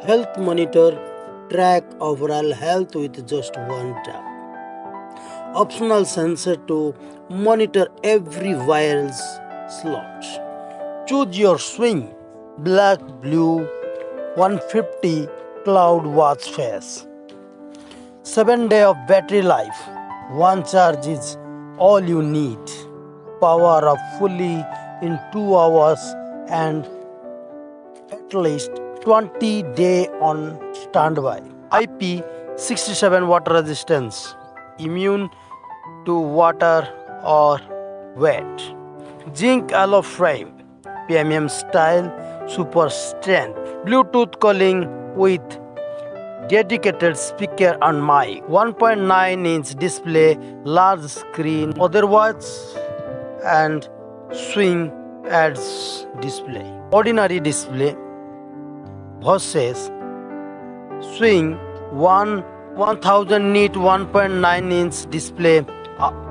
Health monitor, track overall health with just one tap. Optional sensor to monitor every vital slot. Choose your swing, black, blue, 150 cloud watch face. 7 days of battery life. One charge is all you need. Power up fully in 2 hours and at least 20 days on standby. IP67 water resistance, immune to water or wet. Zinc alloy frame, premium style, super strength. Bluetooth calling with dedicated speaker and mic. 1.9-inch display, large screen, other watch and swing adds display. Ordinary display versus swing 1000 nit 1.9-inch display,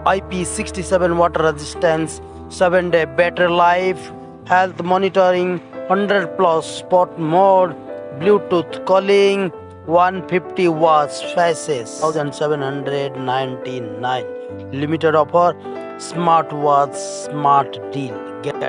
IP67 water resistance, 7-day battery life, health monitoring, 100 plus sport mode, Bluetooth calling, 150 watts faces, 1799. Limited offer, Smartwatch smart deal. Get